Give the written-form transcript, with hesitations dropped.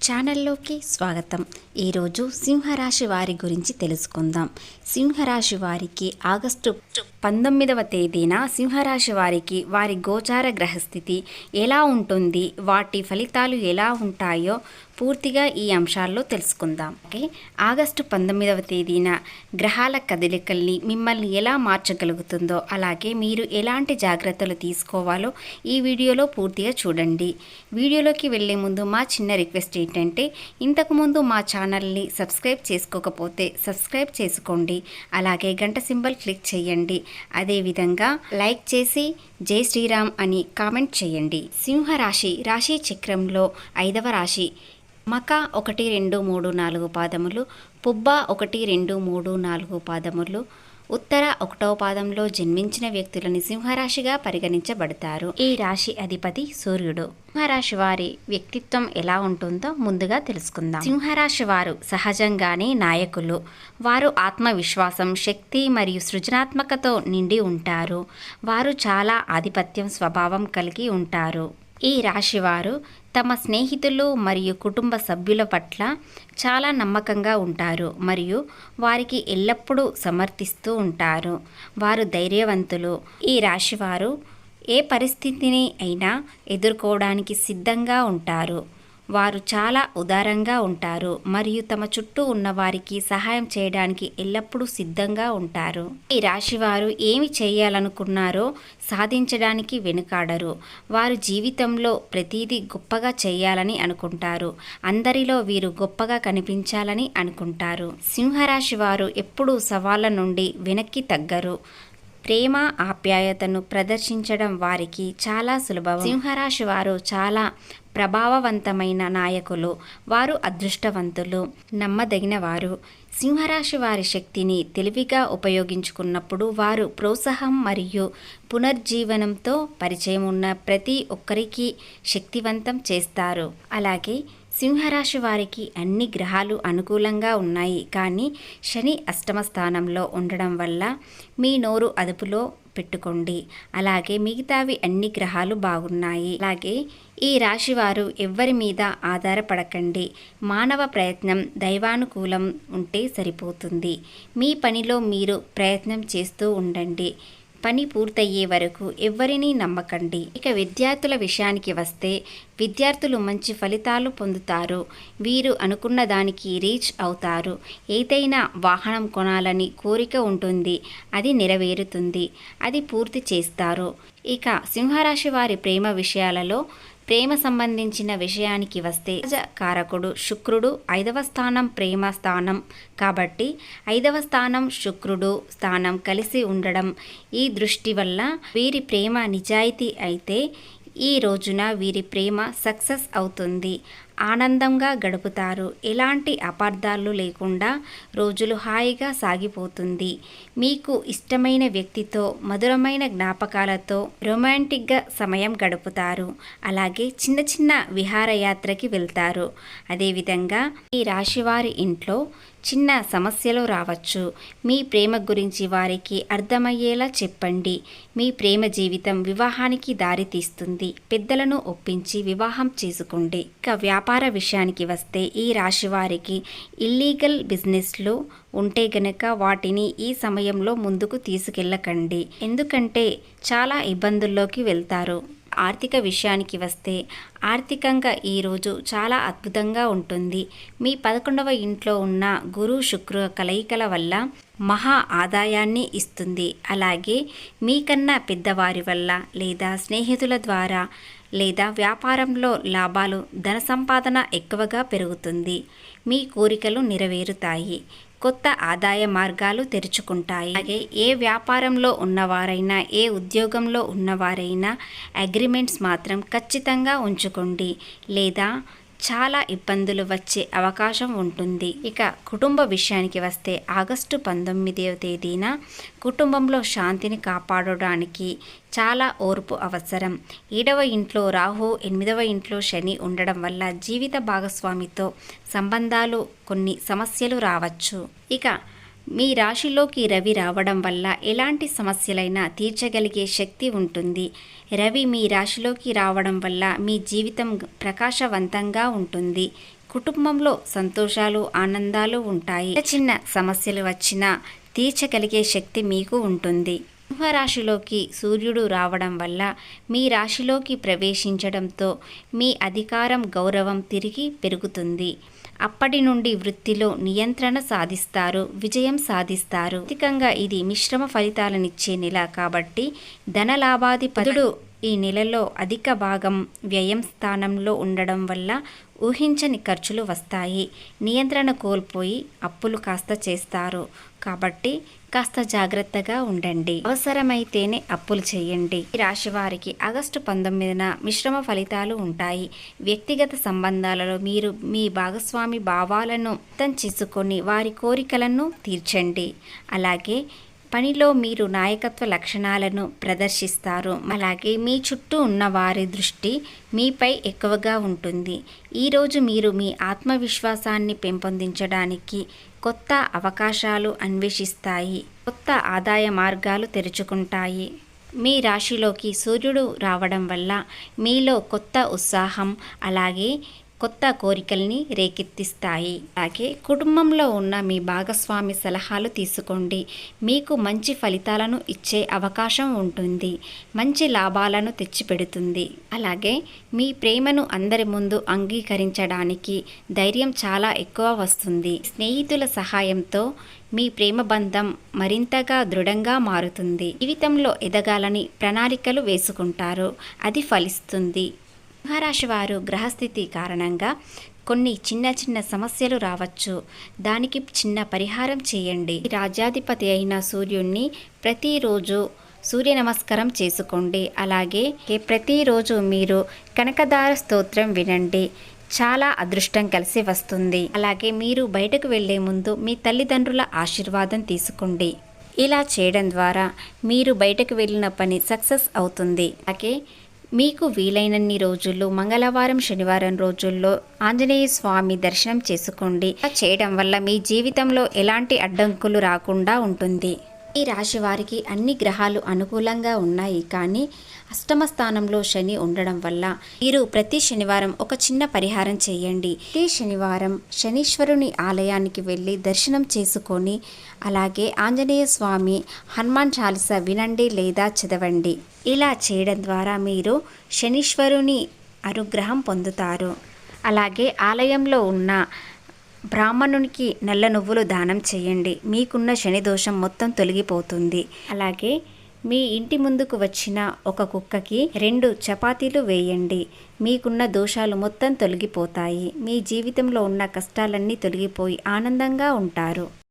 ఛానల్లోకి స్వాగతం. ఈరోజు సింహరాశి వారి గురించి తెలుసుకుందాం. సింహరాశి వారికి ఆగస్టు 19వ తేదీన సింహరాశి వారికి వారి గోచార గ్రహస్థితి ఎలా ఉంటుంది, వాటి ఫలితాలు ఎలా ఉంటాయో పూర్తిగా ఈ అంశాల్లో తెలుసుకుందాం. ఆగస్టు 19వ తేదీన గ్రహాల కదలికల్ని మిమ్మల్ని ఎలా మార్చగలుగుతుందో, అలాగే మీరు ఎలాంటి జాగ్రత్తలు తీసుకోవాలో ఈ వీడియోలో పూర్తిగా చూడండి. వీడియోలోకి వెళ్ళే ముందు మా చిన్న రిక్వెస్ట్ ఏంటంటే, ఇంతకుముందు మా ఛానల్ని సబ్స్క్రైబ్ చేసుకోకపోతే సబ్స్క్రైబ్ చేసుకోండి, అలాగే గంట సింబల్ క్లిక్ చేయండి. అదేవిధంగా లైక్ చేసి జై శ్రీరామ్ అని కామెంట్ చేయండి. సింహరాశి రాశి చక్రంలో 5వ రాశి. మక 1, 2, 3, 4 పాదములు, పుబ్బ 1, 2, 3, 4 పాదములు, ఉత్తర 1వ పాదంలో జన్మించిన వ్యక్తులని సింహరాశిగా పరిగణించబడతారు. ఈ రాశి అధిపతి సూర్యుడు. సింహరాశి వారి వ్యక్తిత్వం ఎలా ఉంటుందో ముందుగా తెలుసుకుందాం. సింహరాశి వారు సహజంగానే నాయకులు. వారు ఆత్మవిశ్వాసం, శక్తి మరియు సృజనాత్మకతో నిండి ఉంటారు. వారు చాలా ఆధిపత్యం స్వభావం కలిగి ఉంటారు. ఈ రాశివారు తమ స్నేహితులు మరియు కుటుంబ సభ్యుల పట్ల చాలా నమ్మకంగా ఉంటారు మరియు వారికి ఎల్లప్పుడూ సమర్థిస్తూ ఉంటారు. వారు ధైర్యవంతులు. ఈ రాశివారు ఏ పరిస్థితిని అయినా ఎదుర్కోవడానికి సిద్ధంగా ఉంటారు. వారు చాలా ఉదారంగా ఉంటారు మరియు తమ చుట్టూ ఉన్న వారికి సహాయం చేయడానికి ఎల్లప్పుడూ సిద్ధంగా ఉంటారు. ఈ రాశివారు ఏమి చేయాలనుకున్నారో సాధించడానికి వెనుకాడరు. వారు జీవితంలో ప్రతిదీ గొప్పగా చేయాలని అనుకుంటారు. అందరిలో వీరు గొప్పగా కనిపించాలని అనుకుంటారు. సింహరాశి వారు ఎప్పుడూ సవాళ్ళ నుండి వెనక్కి తగ్గరు. ప్రేమ, ఆప్యాయతను ప్రదర్శించడం వారికి చాలా సులభం. సింహరాశి వారు చాలా ప్రభావవంతమైన నాయకులు. వారు అదృష్టవంతులు, నమ్మదగిన వారు. సింహరాశి వారి శక్తిని తెలివిగా ఉపయోగించుకున్నప్పుడు వారు ప్రోత్సాహం మరియు పునర్జీవనంతో పరిచయం ఉన్న ప్రతి ఒక్కరికి శక్తివంతం చేస్తారు. అలాగే సింహరాశి వారికి అన్ని గ్రహాలు అనుకూలంగా ఉన్నాయి, కానీ శని అష్టమ స్థానంలో ఉండడం వల్ల మీ నోరు అదుపులో పెట్టుకోండి. అలాగే మిగతావి అన్ని గ్రహాలు బాగున్నాయి. అలాగే ఈ రాశివారు ఎవ్వరి మీద ఆధారపడకండి. మానవ ప్రయత్నం దైవానుకూలం ఉంటే సరిపోతుంది. మీ పనిలో మీరు ప్రయత్నం చేస్తూ ఉండండి. పని పూర్తయ్యే వరకు ఎవరిని నమ్మకండి. ఇక విద్యార్థుల విషయానికి వస్తే, విద్యార్థులు మంచి ఫలితాలు పొందుతారు. వీరు అనుకున్న దానికి రీచ్ అవుతారు. ఏదైనా వాహనం కొనాలని కోరిక ఉంటుంది, అది నెరవేరుతుంది. అది పూర్తి చేస్తారు. ఇక సింహరాశి వారి ప్రేమ విషయాలలో, ప్రేమ సంబంధించిన విషయానికి వస్తే, కారకుడు శుక్రుడు 5వ స్థానం ప్రేమ స్థానం కాబట్టి 5వ స్థానం శుక్రుడు స్థానం కలిసి ఉండడం ఈ దృష్టి వల్ల వీరి ప్రేమ నిజాయితీ అయితే ఈ రోజున వీరి ప్రేమ సక్సెస్ అవుతుంది. ఆనందంగా గడుపుతారు. ఎలాంటి అపార్థాలు లేకుండా రోజులు హాయిగా సాగిపోతుంది. మీకు ఇష్టమైన వ్యక్తితో మధురమైన జ్ఞాపకాలతో రొమాంటిక్గా సమయం గడుపుతారు. అలాగే చిన్న చిన్న విహారయాత్రకి వెళ్తారు. అదేవిధంగా ఈ రాశివారి ఇంట్లో చిన్న సమస్యలు రావచ్చు. మీ ప్రేమ గురించి వారికి అర్థమయ్యేలా చెప్పండి. మీ ప్రేమ జీవితం వివాహానికి దారితీస్తుంది. పెద్దలను ఒప్పించి వివాహం చేసుకోండి. ఇక వ్యాపార విషయానికి వస్తే, ఈ రాశి వారికి ఇల్లీగల్ బిజినెస్లు ఉంటే గనక వాటిని ఈ సమయంలో ముందుకు తీసుకెళ్ళకండి, ఎందుకంటే చాలా ఇబ్బందుల్లోకి వెళ్తారు. ఆర్థిక విషయానికి వస్తే, ఆర్థికంగా ఈరోజు చాలా అద్భుతంగా ఉంటుంది. మీ 11వ ఇంట్లో ఉన్న గురు శుక్ర కలయికల వల్ల మహా ఆదాయాన్ని ఇస్తుంది. అలాగే మీకన్నా పెద్దవారి వల్ల లేదా స్నేహితుల ద్వారా లేదా వ్యాపారంలో లాభాలు, ధన సంపాదన ఎక్కువగా పెరుగుతుంది. మీ కోరికలు నెరవేరుతాయి. కొత్త ఆదాయ మార్గాలు తెరుచుకుంటాయి. అలాగే ఏ వ్యాపారంలో ఉన్నవారైనా, ఏ ఉద్యోగంలో ఉన్నవారైనా అగ్రిమెంట్స్ మాత్రం ఖచ్చితంగా ఉంచుకోండి, లేదా చాలా ఇబ్బందులు వచ్చే అవకాశం ఉంటుంది. ఇక కుటుంబ విషయానికి వస్తే, ఆగస్టు 19వ తేదీన కుటుంబంలో శాంతిని కాపాడడానికి చాలా ఓర్పు అవసరం. 7వ ఇంట్లో రాహు, 8వ ఇంట్లో శని ఉండడం వల్ల జీవిత భాగస్వామితో సంబంధాలు కొన్ని సమస్యలు రావచ్చు. ఇక మీ రాశిలోకి రవి రావడం వల్ల ఎలాంటి సమస్యలైనా తీర్చగలిగే శక్తి ఉంటుంది. రవి మీ రాశిలోకి రావడం వల్ల మీ జీవితం ప్రకాశవంతంగా ఉంటుంది. కుటుంబంలో సంతోషాలు ఆనందాలు ఉంటాయి. చిన్న సమస్యలు వచ్చినా తీర్చగలిగే శక్తి మీకు ఉంటుంది. సింహరాశిలోకి సూర్యుడు రావడం వల్ల మీ రాశిలోకి ప్రవేశించడంతో మీ అధికారం గౌరవం తిరిగి పెరుగుతుంది. అప్పటి నుండి వృత్తిలో నియంత్రణ సాధిస్తారు, విజయం సాధిస్తారు. ఆర్థికంగా ఇది మిశ్రమ ఫలితాలనిచ్చే నెల కాబట్టి ధనలాభాధిపతుడు ఈ నెలలో అధిక భాగం వ్యయం స్థానంలో ఉండడం వల్ల ఊహించని ఖర్చులు వస్తాయి. నియంత్రణ కోల్పోయి అప్పులు కాస్త చేస్తారు కాబట్టి కాస్త జాగ్రత్తగా ఉండండి. అవసరమైతేనే అప్పులు చేయండి. ఈ రాశి వారికి ఆగస్టు 19న మిశ్రమ ఫలితాలు ఉంటాయి. వ్యక్తిగత సంబంధాలలో మీరు మీ భాగస్వామి భావాలను అర్థం చేసుకొని వారి కోరికలను తీర్చండి. అలాగే పనిలో మీరు నాయకత్వ లక్షణాలను ప్రదర్శిస్తారు. అలాగే మీ చుట్టూ ఉన్న వారి దృష్టి మీపై ఎక్కువగా ఉంటుంది. ఈరోజు మీరు మీ ఆత్మవిశ్వాసాన్ని పెంపొందించడానికి కొత్త అవకాశాలు అన్వేషిస్తాయి. కొత్త ఆదాయ మార్గాలు తెరుచుకుంటాయి. మీ రాశిలోకి సూర్యుడు రావడం వల్ల మీలో కొత్త ఉత్సాహం అలాగే కొత్త కోరికల్ని రేకెత్తిస్తాయి. అలాగే కుటుంబంలో ఉన్న మీ భాగస్వామి సలహాలు తీసుకోండి. మీకు మంచి ఫలితాలను ఇచ్చే అవకాశం ఉంటుంది. మంచి లాభాలను తెచ్చిపెడుతుంది. అలాగే మీ ప్రేమను అందరి ముందు అంగీకరించడానికి ధైర్యం చాలా ఎక్కువ వస్తుంది. స్నేహితుల సహాయంతో మీ ప్రేమ బంధం మరింతగా దృఢంగా మారుతుంది. జీవితంలో ఎదగాలని ప్రణాళికలు వేసుకుంటారు. అది ఫలిస్తుంది. సింహరాశి వారు గ్రహస్థితి కారణంగా కొన్ని చిన్న చిన్న సమస్యలు రావచ్చు. దానికి చిన్న పరిహారం చేయండి. రాజ్యాధిపతి అయిన సూర్యుడిని ప్రతిరోజు సూర్య నమస్కారం చేసుకోండి. అలాగే ప్రతిరోజు మీరు కనకదార స్తోత్రం వినండి. చాలా అదృష్టం కలిసి వస్తుంది. అలాగే మీరు బయటకు వెళ్లే ముందు మీ తల్లిదండ్రుల ఆశీర్వాదం తీసుకోండి. ఇలా చేయడం ద్వారా మీరు బయటకు వెళ్ళిన పని సక్సెస్ అవుతుంది. అలాగే మీకు వీలైనన్ని రోజుల్లో మంగళవారం శనివారం రోజుల్లో ఆంజనేయ స్వామి దర్శనం చేసుకోండి. చేయడం వల్ల మీ జీవితంలో ఎలాంటి అడ్డంకులు రాకుండా ఉంటుంది. ఈ రాశి వారికి అన్ని గ్రహాలు అనుకూలంగా ఉన్నాయి. కానీ అష్టమ స్థానంలో శని ఉండడం వల్ల మీరు ప్రతి శనివారం ఒక చిన్న పరిహారం చేయండి. ఈ శనివారం శనీశ్వరుని ఆలయానికి వెళ్ళి దర్శనం చేసుకొని అలాగే ఆంజనేయ స్వామి హనుమాన్ చాలీసా వినండి లేదా చదవండి. ఇలా చేయడం ద్వారా మీరు శనీశ్వరుని అనుగ్రహం పొందుతారు. అలాగే ఆలయంలో ఉన్న బ్రాహ్మణునికి నల్ల నువ్వులు దానం చేయండి. మీకున్న శని దోషం మొత్తం తొలగిపోతుంది. అలాగే మీ ఇంటి ముందుకు వచ్చిన ఒక కుక్కకి 2 చపాతీలు వేయండి. మీకున్న దోషాలు మొత్తం తొలగిపోతాయి. మీ జీవితంలో ఉన్న కష్టాలన్నీ తొలగిపోయి ఆనందంగా ఉంటారు.